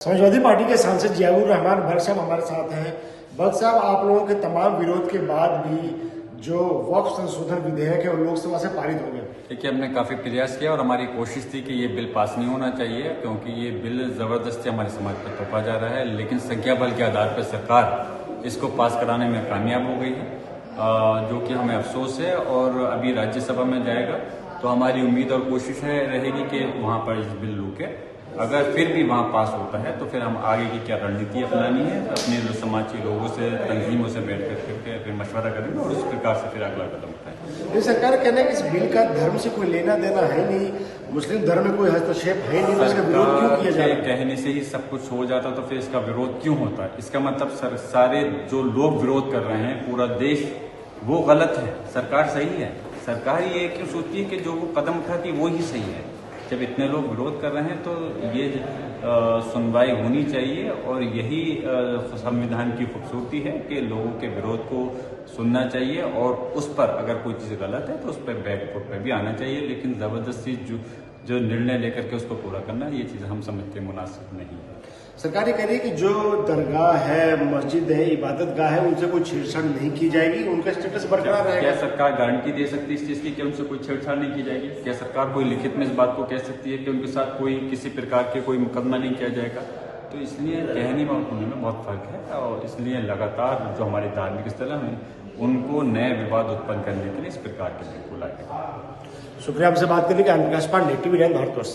Samajwadi party के सांसद जियाउर रहमान भट्ट साहब हमारे साथ हैं। भट्ट साहब, आप लोगों के तमाम विरोध के बाद भी जो वक्फ संशोधन विधेयक है वो लोकसभा से पारित हो गया। देखिए, हमने काफी प्रयास किया और हमारी कोशिश थी कि ये बिल पास नहीं होना चाहिए, क्योंकि ये बिल जबरदस्ती हमारे समाज पर थोपा जा रहा है। लेकिन संख्या बल के आधार पर सरकार इसको पास कराने में कामयाब हो गई है, जो कि हमें अफसोस है। और अभी राज्यसभा में जाएगा तो हमारी उम्मीद और कोशिश रहेगी कि वहां पर इस बिल रुके। अगर फिर भी वहां पास होता है तो फिर हम आगे की क्या रणनीति अपनानी है, अपने जो समाजी लोगों से, तंजीमों से बैठ करके फिर मशवरा करेंगे और उस प्रकार से फिर अगला कदम उठाएंगे। ये सरकार कहना है कि इस बिल का धर्म से कोई लेना देना है नहीं, मुस्लिम धर्म में कोई हस्तक्षेप है नहीं, तो इसका विरोध क्यों किया जा रहा है? कहने से ही सब कुछ हो जाता तो फिर इसका विरोध क्यों होता है? इसका मतलब सारे जो लोग विरोध कर रहे हैं, पूरा देश, वो गलत है, सरकार सही है। सरकार ये क्यों सोचती है कि जो वो कदम उठाती है वो ही सही है? जब इतने लोग विरोध कर रहे हैं तो ये सुनवाई होनी चाहिए। और यही संविधान की खूबसूरती है कि लोगों के विरोध को सुनना चाहिए और उस पर अगर कोई चीज़ गलत है तो उस पर बैकफुट पे भी आना चाहिए। लेकिन ज़बरदस्ती जो निर्णय लेकर के उसको पूरा करना, ये चीज़ हम समझते मुनासिब नहीं है। सरकार ये कह रही है कि जो दरगाह है, मस्जिद है, इबादत गाह है, उनसे कोई छेड़छाड़ नहीं की जाएगी, उनका स्टेटस बरकरार रहेगा। क्या सरकार गारंटी दे सकती है इस चीज़ की कि उनसे कोई छेड़छाड़ नहीं की जाएगी? क्या सरकार कोई लिखित में इस बात को कह सकती है कि उनके साथ कोई किसी प्रकार के कोई मुकदमा नहीं किया जाएगा? तो इसलिए कहने और होने में बहुत फर्क है। और इसलिए लगातार जो हमारे धार्मिक स्थल हैं उनको नए विवाद उत्पन्न करने के लिए इस प्रकार के बिल्कुल आएगा। शुक्रिया, आपसे बात करने के लिए। प्रकाश पांडे, टीवी 9 भारतवर्ष।